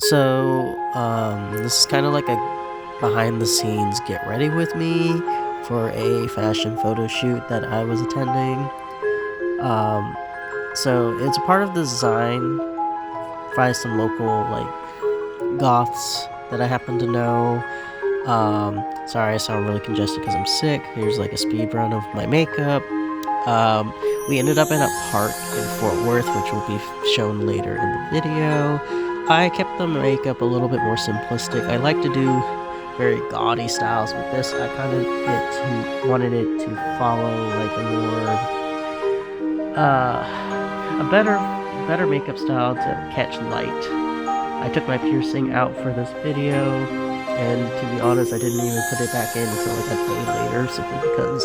This is kind of like a behind the scenes get ready with me for a fashion photo shoot that I was attending. Um, it's a part of the design by some local goths that I happen to know. Sorry, I sound really congested because I'm sick. Here's like a speed run of my makeup. Um, we ended up in a park in Fort Worth, which will be shown later in the video. I kept the makeup a little bit more simplistic. I like to do very gaudy styles with this. I kind of wanted it to follow like a more a better makeup style to catch light. I took my piercing out for this video, and to be honest, I didn't even put it back in until like a day later, simply because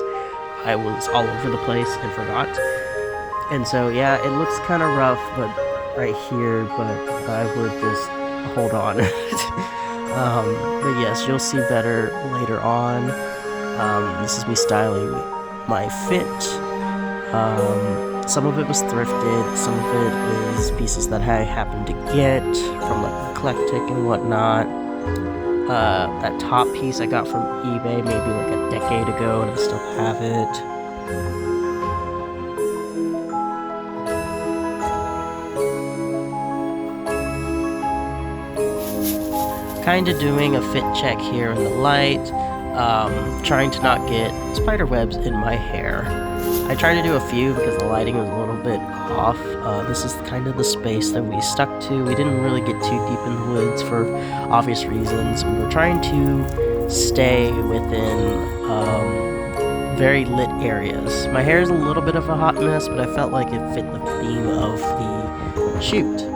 I was all over the place and forgot. And so yeah, it looks kind of rough, but right here, but I would just hold on. But yes, you'll see better later on. This is me styling my fit. Some of it was thrifted, some of it is pieces that I happened to get from like Eclectic and whatnot. That top piece I got from eBay maybe like a decade ago, and I still have it. Kind of doing a fit check here in the light, trying to not get spider webs in my hair. I tried to do a few because the lighting was a little bit off. This is kind of the space that we stuck to. We didn't really get too deep in the woods for obvious reasons. We were trying to stay within very lit areas. My hair is a little bit of a hot mess, but I felt like it fit the theme of the shoot.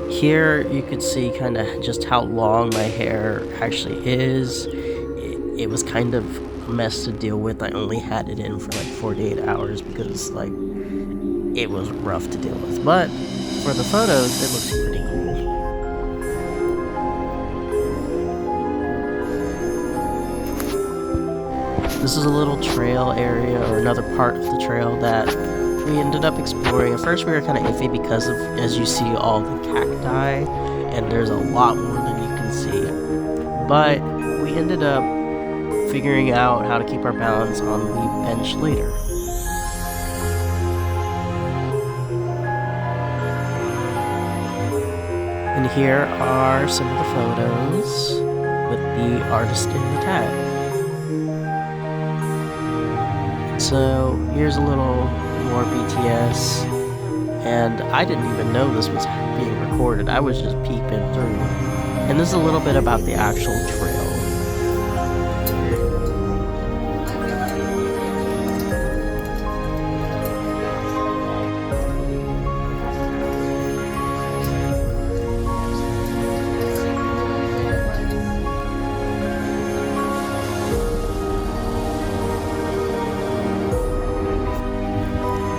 Here you could see kind of just how long my hair actually is. It was kind of a mess to deal with. I only had it in for like 48 hours because like it was rough to deal with. But for the photos, it looks pretty cool. This is a little trail area, or another part of the trail that we ended up exploring. At first we were kind of iffy because of, as you see, all the cacti, and there's a lot more than you can see. But we ended up figuring out how to keep our balance on the bench later. And here are some of the photos with the artist in the tag. So here's a little more BTS, and I didn't even know this was being recorded. I was just peeping through. And this is a little bit about the actual trail.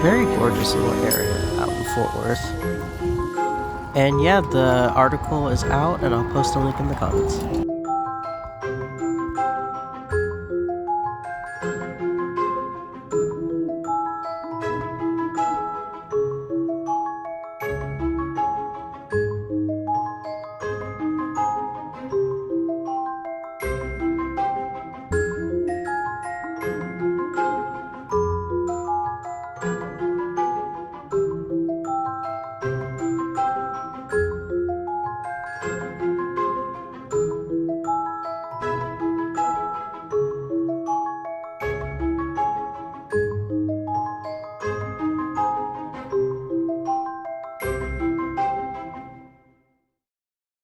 Very gorgeous little area out in Fort Worth. And yeah, the article is out, and I'll post a link in the comments.